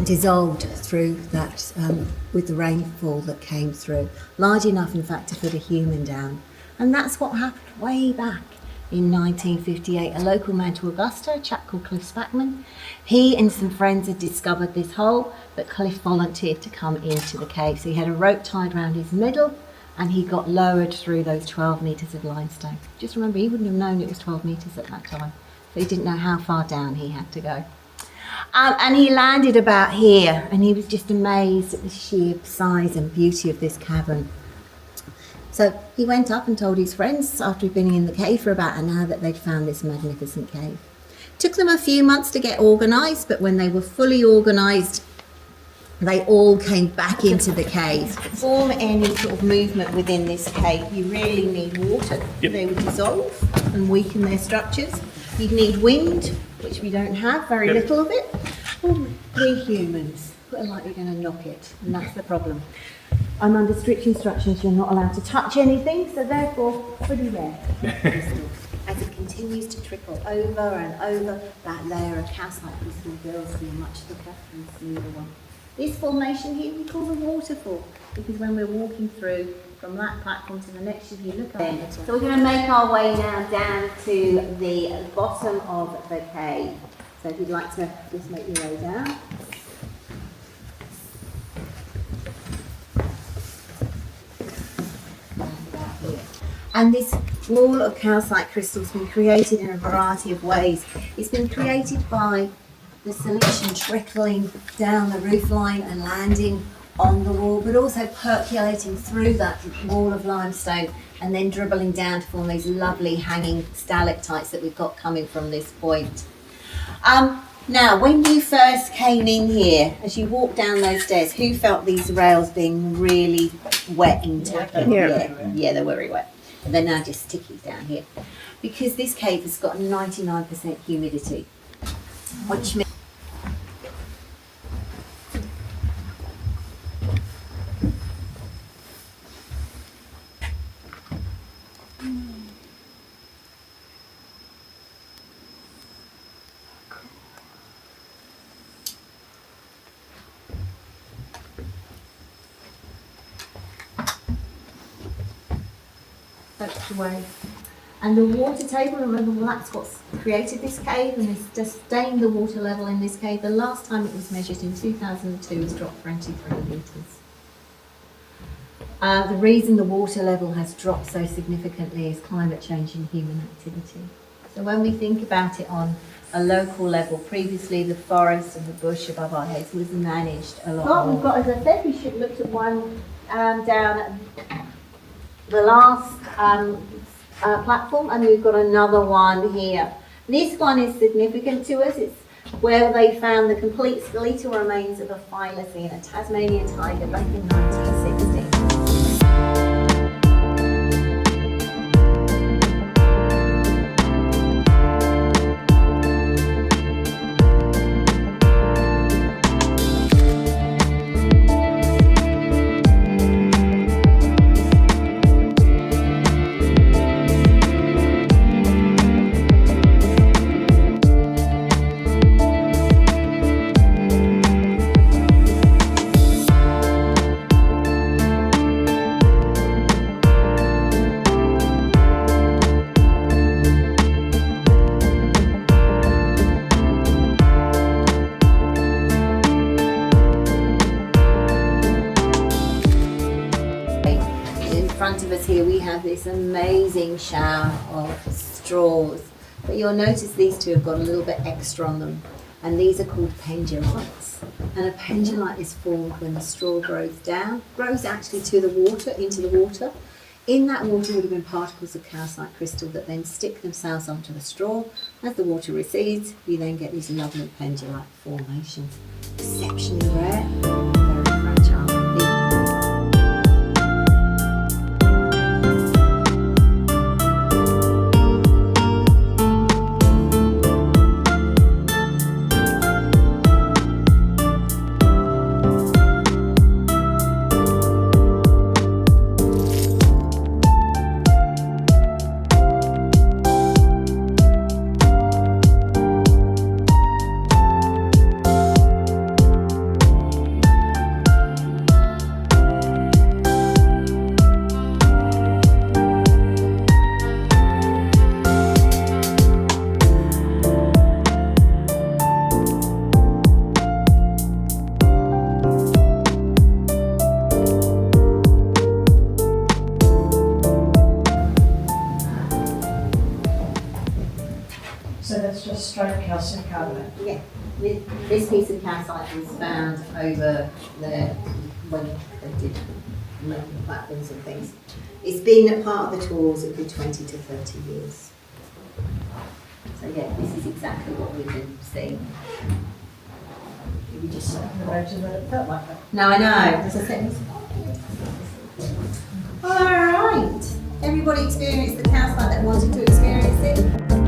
dissolved through that with the rainfall that came through, large enough in fact to put a human down. And that's what happened way back in 1958. A local man to Augusta, a chap called Cliff Spackman, he and some friends had discovered this hole, but Cliff volunteered to come into the cave. So he had a rope tied around his middle and he got lowered through those 12 metres of limestone. Just remember, he wouldn't have known it was 12 metres at that time, so he didn't know how far down he had to go. And he landed about here, and he was just amazed at the sheer size and beauty of this cavern. So he went up and told his friends, after he'd been in the cave for about an hour, that they'd found this magnificent cave. Took them a few months to get organised, but when they were fully organised, they all came back into the cave. To form any sort of movement within this cave, you really need water. Yep. They would dissolve and weaken their structures. You'd need wind, which we don't have, very little of it. Or we humans, put it like you're going to knock it, and that's the problem. I'm under strict instructions, you're not allowed to touch anything, so therefore, pretty rare. As it continues to trickle over and over, that layer of calcite crystal builds to be a much thicker and smoother one. This formation here we call the waterfall, because when we're walking through from that platform to the next, if you look at it. So we're going to make our way now down to the bottom of the cave. So if you'd like to just make your way down. And this wall of calcite crystal has been created in a variety of ways. It's been created by the solution trickling down the roof line and landing on the wall, but also percolating through that wall of limestone and then dribbling down to form these lovely hanging stalactites that we've got coming from this point. Now, when you first came in here, as you walked down those stairs, who felt these rails being really wet and tacky? Yeah, they're very wet. And they're now just sticky down here. Because this cave has got 99% humidity, which means away. And the water table, remember, that's what's created this cave and has sustained the water level in this cave. The last time it was measured in 2002 was dropped 23 metres. The reason the water level has dropped so significantly is climate change and human activity. So when we think about it on a local level, previously the forest and the bush above our heads was managed a lot more. What we've got, as I said, we should look at one down at the last platform, and we've got another one here. This one is significant to us. It's where they found the complete skeletal remains of a thylacine, a Tasmanian tiger, back in 1960. Here we have this amazing shower of straws, but you'll notice these two have got a little bit extra on them, and these are called pendulites. And a pendulite is formed when the straw grows actually to the water, into the water. In that water would have been particles of calcite crystal that then stick themselves onto the straw. As the water recedes, we then get these lovely pendulite formations. Exceptionally rare, very fragile. stroke calcium carbonate. Yeah. This piece of calcite was found over there when they did making the platforms and things. It's been a part of the tours a good 20 to 30 years. So yeah, this is exactly what we've been seeing. We just Imagine that it felt like that. No, I know. There's a sentence. All right. Everybody experienced the calcite that wanted to experience it.